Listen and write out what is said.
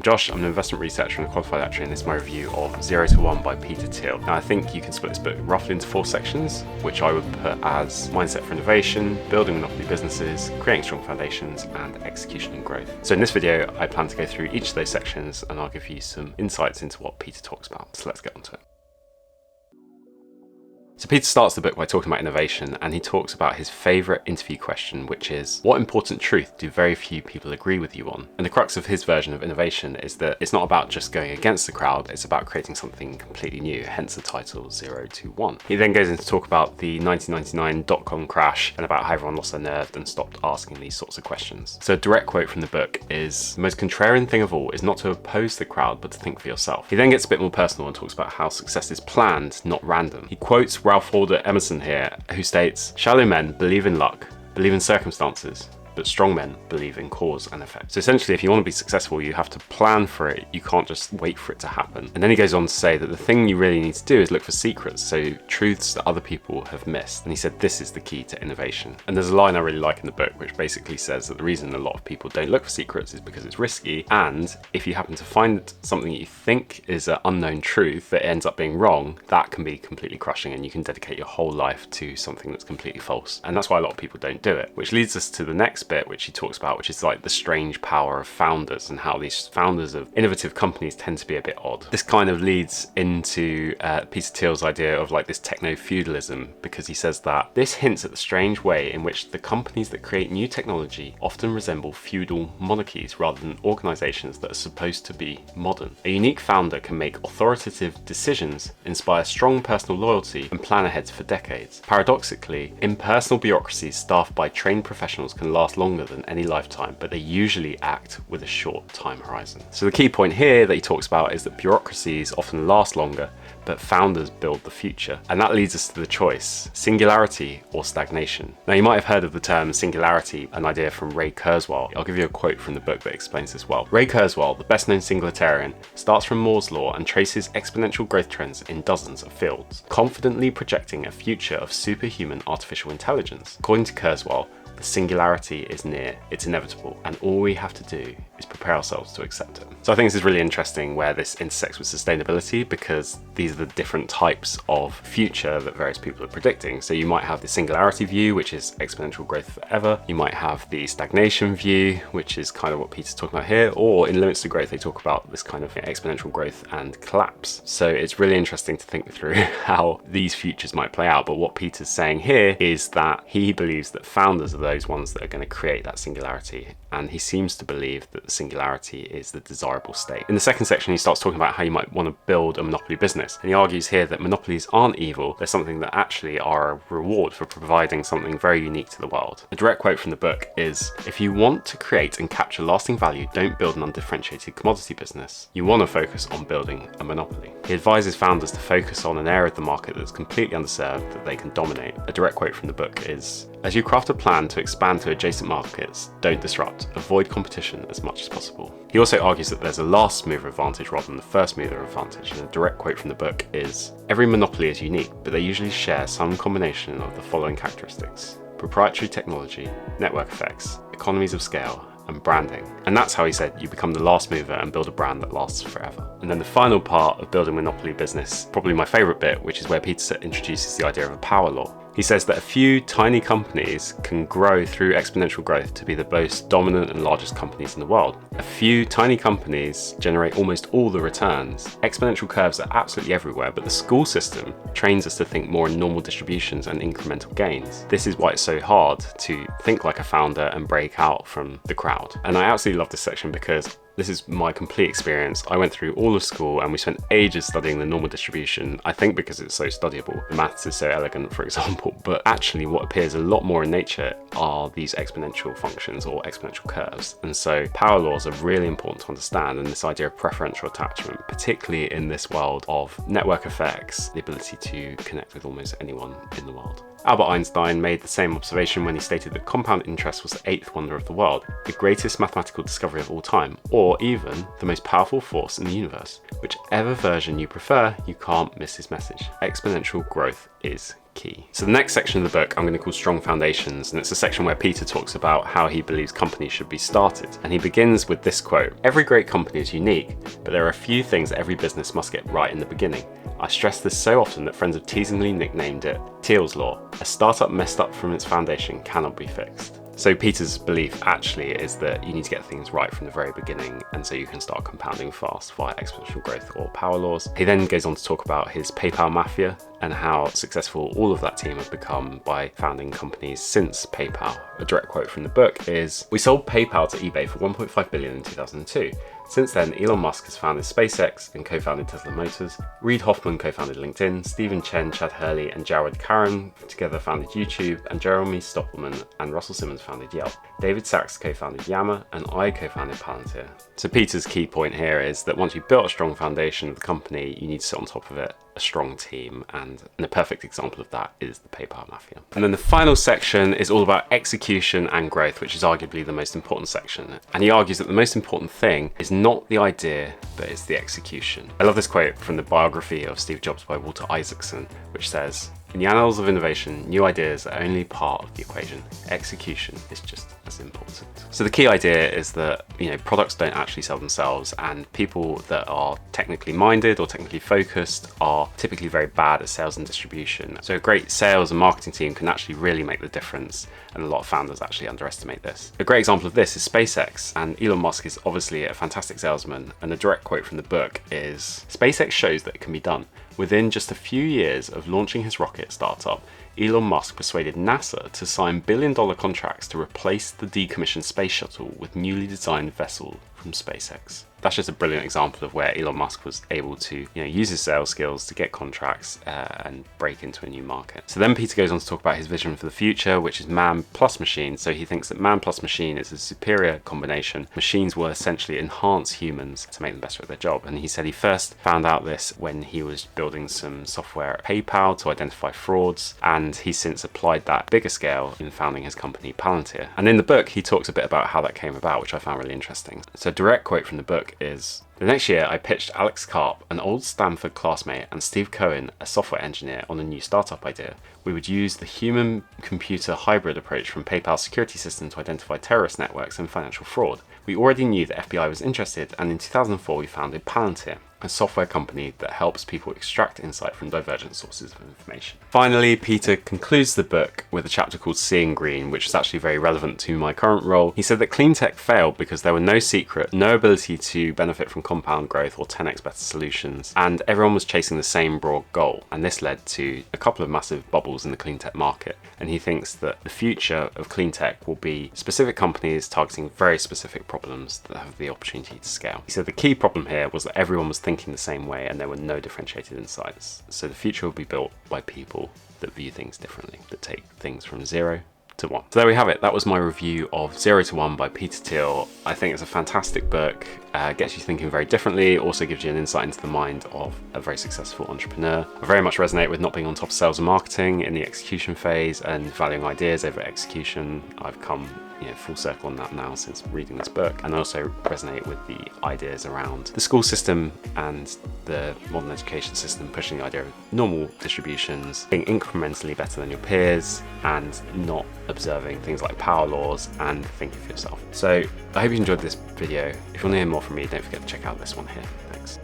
Josh, I'm an investment researcher and a qualified actuary, and this is my review of 0 to 1 by Peter Thiel. Now, I think you can split this book roughly into 4 sections, which I would put as mindset for innovation, building monopoly businesses, creating strong foundations, and execution and growth. So in this video, I plan to go through each of those sections and I'll give you some insights into what Peter talks about. So let's get onto it. So Peter starts the book by talking about innovation, and he talks about his favourite interview question, which is, what important truth do very few people agree with you on? And the crux of his version of innovation is that it's not about just going against the crowd, it's about creating something completely new, hence the title 0 to 1. He then goes into talk about the 1999 dot-com crash and about how everyone lost their nerve and stopped asking these sorts of questions. So a direct quote from the book is, the most contrarian thing of all is not to oppose the crowd, but to think for yourself. He then gets a bit more personal and talks about how success is planned, not random. He quotes Ralph Waldo Emerson here, who states, shallow men believe in luck, believe in circumstances, but strong men believe in cause and effect. So essentially, if you want to be successful, you have to plan for it. You can't just wait for it to happen. And then he goes on to say that the thing you really need to do is look for secrets, so truths that other people have missed. And he said this is the key to innovation. And there's a line I really like in the book, which basically says that the reason a lot of people don't look for secrets is because it's risky. And if you happen to find something that you think is an unknown truth that ends up being wrong, that can be completely crushing, and you can dedicate your whole life to something that's completely false. And that's why a lot of people don't do it, which leads us to the next bit, which he talks about, which is like the strange power of founders and how these founders of innovative companies tend to be a bit odd. This kind of leads into Peter Thiel's idea of like this techno-feudalism, because he says that this hints at the strange way in which the companies that create new technology often resemble feudal monarchies rather than organizations that are supposed to be modern. A unique founder can make authoritative decisions, inspire strong personal loyalty, and plan ahead for decades. Paradoxically, impersonal bureaucracies staffed by trained professionals can last longer than any lifetime, but they usually act with a short time horizon. So the key point here that he talks about is that bureaucracies often last longer, but founders build the future. And that leads us to the choice, singularity or stagnation. Now, you might have heard of the term singularity, an idea from Ray Kurzweil. I'll give you a quote from the book that explains this well. Ray Kurzweil, the best-known singularitarian, starts from Moore's law and traces exponential growth trends in dozens of fields, confidently projecting a future of superhuman artificial intelligence. According to Kurzweil, the singularity is near, it's inevitable, and all we have to do is prepare ourselves to accept it. So I think this is really interesting where this intersects with sustainability, because these are the different types of future that various people are predicting. So you might have the singularity view, which is exponential growth forever. You might have the stagnation view, which is kind of what Peter's talking about here, or in limits to growth, they talk about this kind of exponential growth and collapse. So it's really interesting to think through how these futures might play out. But what Peter's saying here is that he believes that founders are those ones that are going to create that singularity, and he seems to believe that the singularity is the desirable state. In the second section, he starts talking about how you might want to build a monopoly business, and he argues here that monopolies aren't evil, they're something that actually are a reward for providing something very unique to the world. A direct quote from the book is, if you want to create and capture lasting value, don't build an undifferentiated commodity business. You want to focus on building a monopoly. He advises founders to focus on an area of the market that's completely underserved that they can dominate. A direct quote from the book is, as you craft a plan to expand to adjacent markets, don't disrupt. Avoid competition as much as possible. He also argues that there's a last mover advantage rather than the first mover advantage, and a direct quote from the book is, every monopoly is unique, but they usually share some combination of the following characteristics: proprietary technology, network effects, economies of scale, and branding. And that's how he said you become the last mover and build a brand that lasts forever. And then the final part of building a monopoly business, probably my favorite bit, which is where Peter introduces the idea of a power law. He says that a few tiny companies can grow through exponential growth to be the most dominant and largest companies in the world. A few tiny companies generate almost all the returns. Exponential curves are absolutely everywhere, but the school system trains us to think more in normal distributions and incremental gains. This is why it's so hard to think like a founder and break out from the crowd. And I absolutely love this section because this is my complete experience. I went through all of school and we spent ages studying the normal distribution, I think because it's so studyable. The maths is so elegant, for example, but actually what appears a lot more in nature are these exponential functions or exponential curves. And so power laws are really important to understand, and this idea of preferential attachment, particularly in this world of network effects, the ability to connect with almost anyone in the world. Albert Einstein made the same observation when he stated that compound interest was the 8th wonder of the world, the greatest mathematical discovery of all time, or even the most powerful force in the universe. Whichever version you prefer, you can't miss his message. Exponential growth is key. So the next section of the book I'm going to call Strong Foundations, and it's a section where Peter talks about how he believes companies should be started. And he begins with this quote: "Every great company is unique, but there are a few things every business must get right in the beginning. I stress this so often that friends have teasingly nicknamed it Thiel's Law. A startup messed up from its foundation cannot be fixed." So Peter's belief actually is that you need to get things right from the very beginning, and so you can start compounding fast via exponential growth or power laws. He then goes on to talk about his PayPal mafia and how successful all of that team have become by founding companies since PayPal. A direct quote from the book is, "We sold PayPal to eBay for $1.5 billion in 2002. Since then, Elon Musk has founded SpaceX and co-founded Tesla Motors. Reid Hoffman co-founded LinkedIn. Stephen Chen, Chad Hurley, and Jared Karen together founded YouTube, and Jeremy Stoppelman and Russell Simmons founded Yelp. David Sachs co-founded Yammer, and I co-founded Palantir." So Peter's key point here is that once you've built a strong foundation of the company, you need to sit on top of it, a strong team, and a perfect example of that is the PayPal mafia. And then the final section is all about execution and growth, which is arguably the most important section. And he argues that the most important thing is not the idea, but it's the execution. I love this quote from the biography of Steve Jobs by Walter Isaacson, which says, "In the annals of innovation, new ideas are only part of the equation. Execution is just as important." So the key idea is that, products don't actually sell themselves, and people that are technically minded or technically focused are typically very bad at sales and distribution. So a great sales and marketing team can actually really make the difference, and a lot of founders actually underestimate this. A great example of this is SpaceX, and Elon Musk is obviously a fantastic salesman, and the direct quote from the book is, "SpaceX shows that it can be done. Within just a few years of launching his rocket startup, Elon Musk persuaded NASA to sign billion-dollar contracts to replace the decommissioned space shuttle with newly designed vessel from SpaceX." That's just a brilliant example of where Elon Musk was able to use his sales skills to get contracts and break into a new market. So then Peter goes on to talk about his vision for the future, which is man plus machine. So he thinks that man plus machine is a superior combination. Machines will essentially enhance humans to make them better at their job. And he said he first found out this when he was building some software at PayPal to identify frauds, and he's since applied that bigger scale in founding his company Palantir. And in the book, he talks a bit about how that came about, which I found really interesting. So a direct quote from the book is, "The next year I pitched Alex Karp, an old Stanford classmate, and Steve Cohen, a software engineer, on a new startup idea. We would use the human-computer hybrid approach from PayPal's security system to identify terrorist networks and financial fraud. We already knew the FBI was interested, and in 2004 we founded Palantir, a software company that helps people extract insight from divergent sources of information." Finally, Peter concludes the book with a chapter called Seeing Green, which is actually very relevant to my current role. He said that clean tech failed because there were no secret, no ability to benefit from compound growth or 10x better solutions, and everyone was chasing the same broad goal, and this led to a couple of massive bubbles in the clean tech market. And he thinks that the future of clean tech will be specific companies targeting very specific problems that have the opportunity to scale. He said the key problem here was that everyone was thinking the same way and there were no differentiated insights. So the future will be built by people that view things differently, that take things from 0 to 1. So there we have it. That was my review of 0 to 1 by Peter Thiel. I think it's a fantastic book. Gets you thinking very differently, also gives you an insight into the mind of a very successful entrepreneur. I very much resonate with not being on top of sales and marketing in the execution phase and valuing ideas over execution. I've come full circle on that now since reading this book, and I also resonate with the ideas around the school system and the modern education system pushing the idea of normal distributions, being incrementally better than your peers, and not observing things like power laws and thinking for yourself. So I hope you enjoyed this video. If you want to hear more from me, don't forget to check out this one here. Thanks.